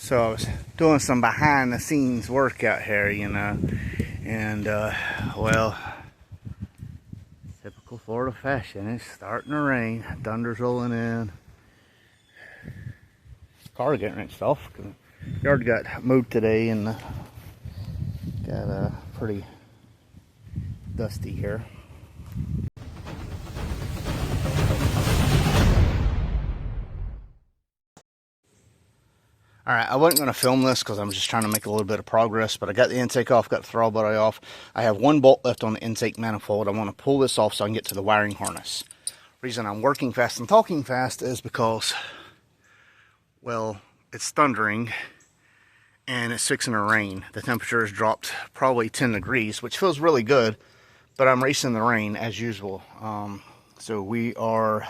So I was doing some behind the scenes work out here, you know, and well, typical Florida fashion, it's starting to rain, thunder's rolling in. Car getting rinsed off. Yard got mowed today and got pretty dusty here. Alright, I wasn't going to film this because I'm just trying to make a little bit of progress, but I got the intake off, got the throttle body off. I have one bolt left on the intake manifold. I want to pull this off so I can get to the wiring harness. Reason I'm working fast and talking fast is because, well, it's thundering and it's fixing to rain. The temperature has dropped probably 10 degrees, which feels really good, but I'm racing the rain as usual. So we are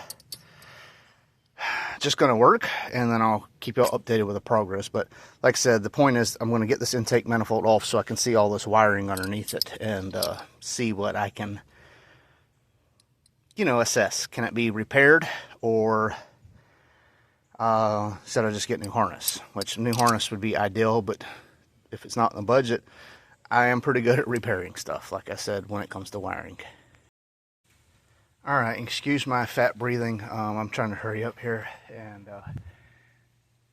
just going to work, and then I'll keep you all updated with the progress. But like I said, the point is I'm going to get this intake manifold off so I can see all this wiring underneath it and see what I can, you know, assess. Can it be repaired, or should I just get new harness? Which new harness would be ideal, but if it's not in the budget, I am pretty good at repairing stuff, like I said, when it comes to wiring. Alright, excuse my fat breathing. I'm trying to hurry up here, and I don't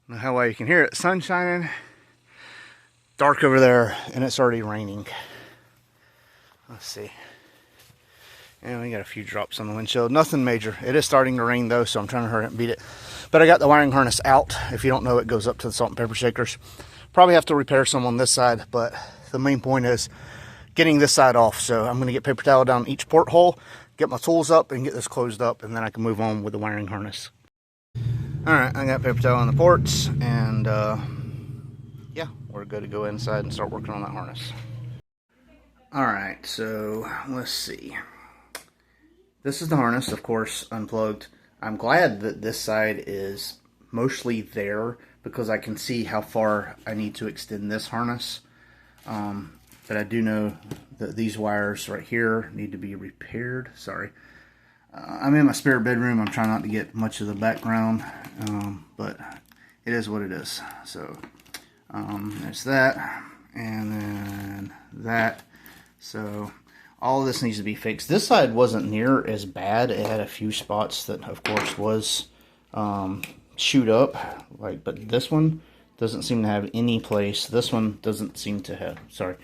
know how well you can hear it. Sun shining, dark over there, and it's already raining. Let's see. And we got a few drops on the windshield. Nothing major. It is starting to rain though, so I'm trying to hurry up and beat it. But I got the wiring harness out. If you don't know, it goes up to the salt and pepper shakers. Probably have to repair some on this side, but the main point is getting this side off. So I'm going to get paper towel down each porthole, get my tools up, and get this closed up, and then I can move on with the wiring harness. Alright, I got paper towel on the ports, and yeah, we're good to go inside and start working on that harness. Alright, so let's see. This is the harness, of course, unplugged. I'm glad that this side is mostly there because I can see how far I need to extend this harness. But I do know that these wires right here need to be repaired. Sorry. I'm in my spare bedroom. I'm trying not to get much of the background, but it is what it is. So there's that, and then that. So all of this needs to be fixed. This side wasn't near as bad. It had a few spots that, of course, was chewed up. But this one doesn't seem to have any place. This one doesn't seem to have. Sorry.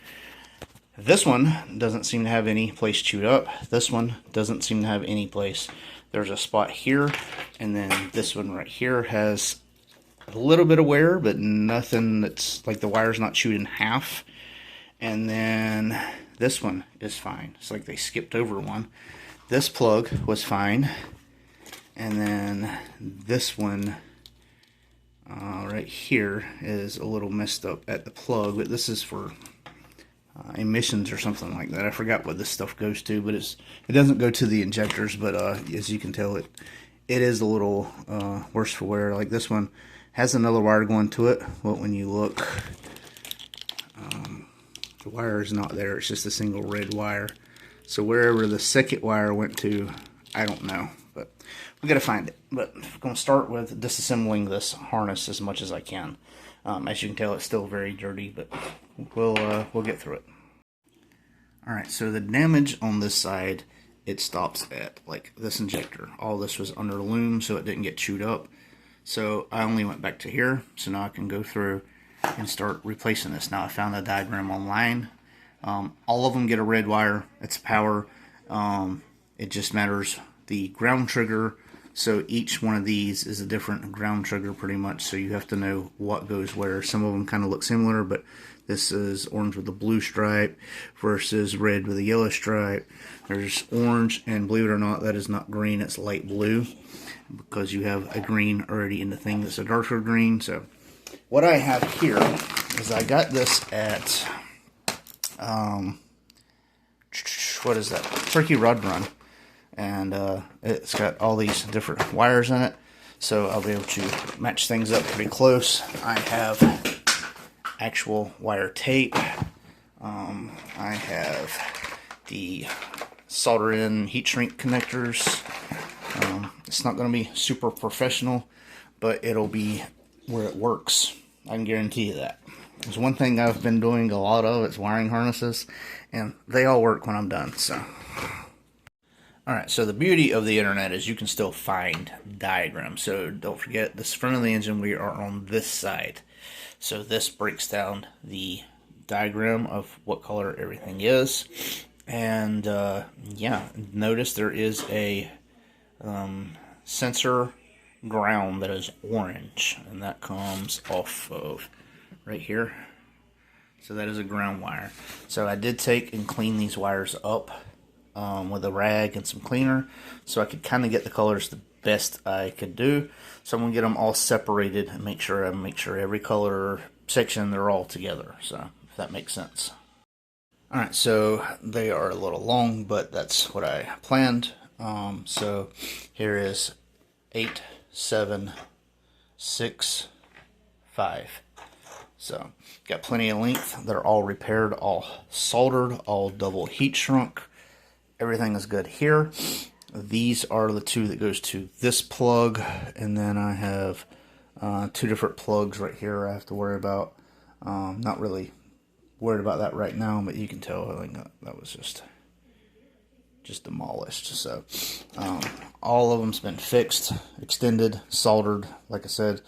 This one doesn't seem to have any place chewed up. This one doesn't seem to have any place. There's a spot here, and then this one right here has a little bit of wear, but nothing that's like the wire's not chewed in half. And then this one is fine. It's like they skipped over one. This plug was fine. And then this one right here is a little messed up at the plug, but this is for emissions or something like that. I forgot what this stuff goes to, but it doesn't go to the injectors, but as you can tell, it is a little worse for wear. Like this one has another wire going to it, but when you look, the wire is not there. It's just a single red wire. So wherever the second wire went to, I don't know, but we gotta find it. But I'm gonna start with disassembling this harness as much as I can. As you can tell, it's still very dirty, but we'll get through it. Alright, so the damage on this side, it stops at like this injector. All this was under loom, so it didn't get chewed up. So I only went back to here, so now I can go through and start replacing this. Now I found a diagram online. All of them get a red wire. It's power. It just matters the ground trigger. So each one of these is a different ground trigger pretty much, so you have to know what goes where. Some of them kind of look similar, but this is orange with a blue stripe versus red with a yellow stripe. There's orange, and believe it or not, that is not green, it's light blue, because you have a green already in the thing that's a darker green. So what I have here is I got this at, what is that? Turkey Rod Run. And it's got all these different wires in it, so I'll be able to match things up pretty close. I have actual wire tape. I have the solder-in heat shrink connectors. It's not going to be super professional, but it'll be where it works. I can guarantee you that. There's one thing I've been doing a lot of, it's wiring harnesses, and they all work when I'm done, so. Alright, so the beauty of the internet is you can still find diagrams. So don't forget, this front of the engine, we are on this side. So this breaks down the diagram of what color everything is. And yeah, notice there is a sensor ground that is orange, and that comes off of right here. So that is a ground wire. So I did take and clean these wires up with a rag and some cleaner, so I could kind of get the colors the best I could do. So I'm gonna get them all separated and make sure every color section, they're all together. So if that makes sense. All right, so they are a little long, but that's what I planned. So here is 8, 7, 6, 5. So got plenty of length. They're all repaired, all soldered, all double heat shrunk. Everything is good here. These are the two that goes to this plug, and then I have 2 different plugs right here I have to worry about. Not really worried about that right now, but you can tell I think that was just demolished. So all of them's been fixed, extended, soldered, like I said.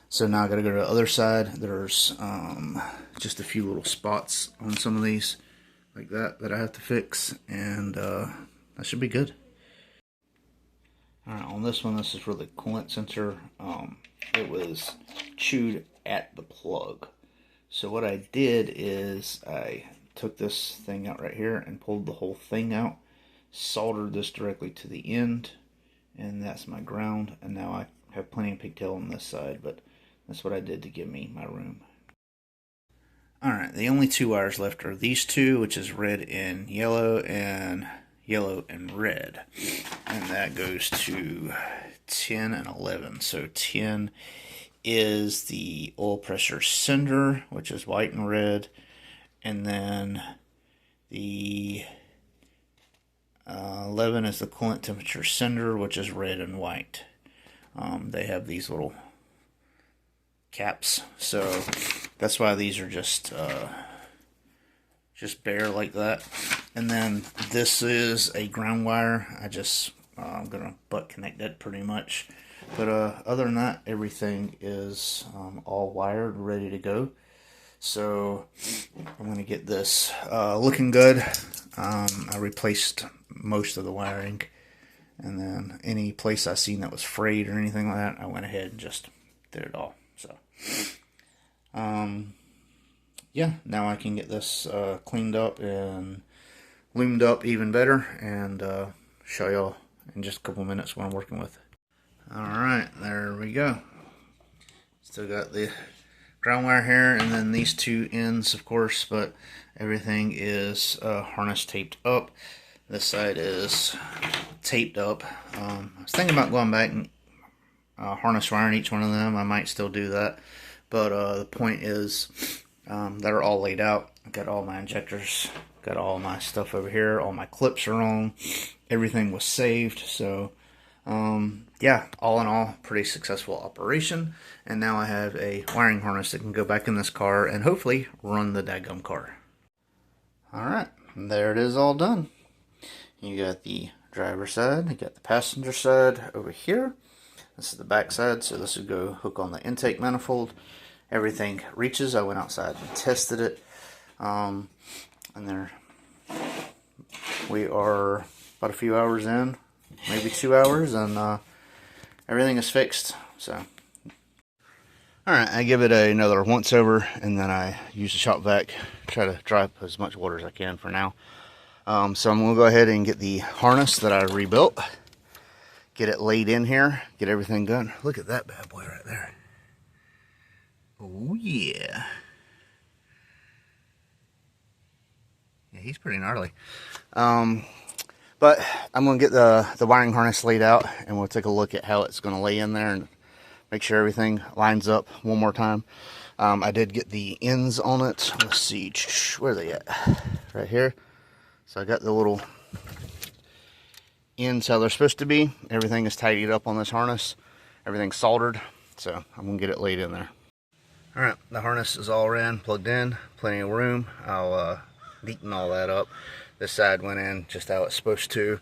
So now I got to go to the other side. There's just a few little spots on some of these like that I have to fix, and that should be good. Alright, on this one, this is for the coolant sensor. It was chewed at the plug. So what I did is I took this thing out right here and pulled the whole thing out, soldered this directly to the end, and that's my ground. And now I have plenty of pigtail on this side, but that's what I did to give me my room. Alright, the only 2 wires left are these 2, which is red and yellow and red. And that goes to 10 and 11. So 10 is the oil pressure sender, which is white and red, and then the 11 is the coolant temperature sender, which is red and white. They have these little caps, so that's why these are just bare like that. And then this is a ground wire. I'm gonna butt connect that pretty much. But other than that, everything is all wired, ready to go. So I'm going to get this looking good. I replaced most of the wiring. And then any place I seen that was frayed or anything like that, I went ahead and just did it all. So, yeah, now I can get this cleaned up and loomed up even better, and show y'all in just a couple minutes what I'm working with. Alright, there we go. Still got the ground wire here, and then these 2 ends, of course, but everything is harness taped up. This side is taped up. I was thinking about going back and harness wiring each one of them. I might still do that, but the point is they're all laid out. I've got all my injectors, got all my stuff over here, all my clips are on, everything was saved. So yeah, all in all, pretty successful operation. And now I have a wiring harness that can go back in this car and hopefully run the daggum car. Alright, there it is, all done. You got the driver's side, you got the passenger side over here. This is the back side, so this would go hook on the intake manifold. Everything reaches. I went outside and tested it. And there we are, about a few hours in, maybe 2 hours, and everything is fixed. So alright, I give it another once over, and then I use the shop vac, try to dry up as much water as I can for now. So I'm going to go ahead and get the harness that I rebuilt, get it laid in here, get everything done. Look at that bad boy right there. Oh yeah. Yeah, he's pretty gnarly. But I'm going to get the wiring harness laid out, and we'll take a look at how it's going to lay in there and make sure everything lines up one more time. I did get the ends on it. Let's see, where are they at? Right here. So I got the little ends how they're supposed to be. Everything is tidied up on this harness. Everything's soldered. So I'm going to get it laid in there. Alright, the harness is all ran, plugged in, plenty of room. I'll neaten all that up. This side went in just how it's supposed to.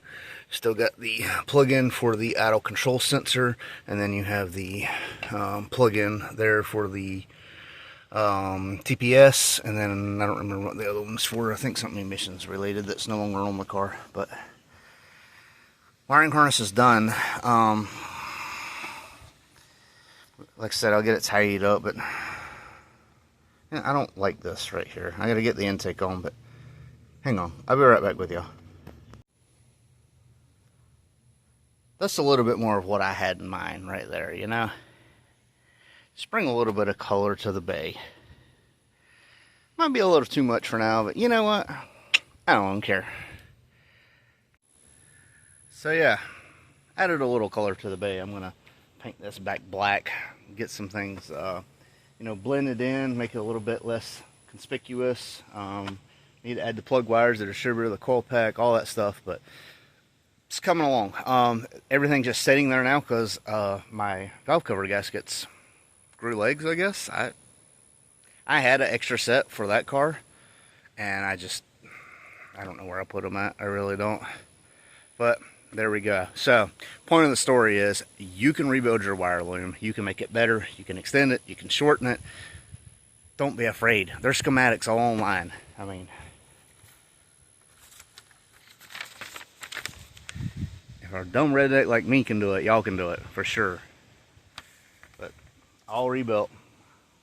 Still got the plug-in for the idle control sensor, and then you have the plug-in there for the TPS, and then I don't remember what the other one's for. I think something emissions related that's no longer on the car. But wiring harness is done. Like I said, I'll get it tidied up, but yeah, I don't like this right here. I gotta get the intake on, but hang on. I'll be right back with you. That's a little bit more of what I had in mind right there, you know. Just bring a little bit of color to the bay. Might be a little too much for now, but you know what? I don't care. So yeah, added a little color to the bay. I'm gonna paint this back black, get some things you know, blended in, make it a little bit less conspicuous. Need to add the plug wires, the distributor, the coil pack, all that stuff, but it's coming along. Everything just sitting there now because my valve cover gaskets grew legs, I guess. I had an extra set for that car, and I don't know where I put them at. I really don't. But there we go. So, point of the story is, you can rebuild your wire loom. You can make it better. You can extend it. You can shorten it. Don't be afraid. There's schematics all online. I mean, if a dumb redneck like me can do it, y'all can do it for sure. But all rebuilt,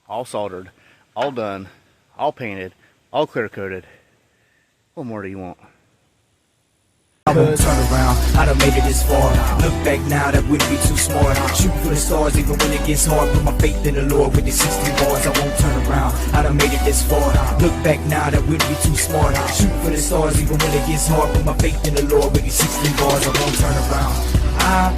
all soldered, all done, all painted, all clear coated. What more do you want? Turn around, I done made it this far. Look back now, that wouldn't be too smart. Shoot for the stars even when it gets hard. Put my faith in the Lord with the 16 bars, I won't turn around. I done made it this far. Look back now, that wouldn't be too smart. Shoot for the stars even when it gets hard. Put my faith in the Lord with the 16 bars, I won't turn around. I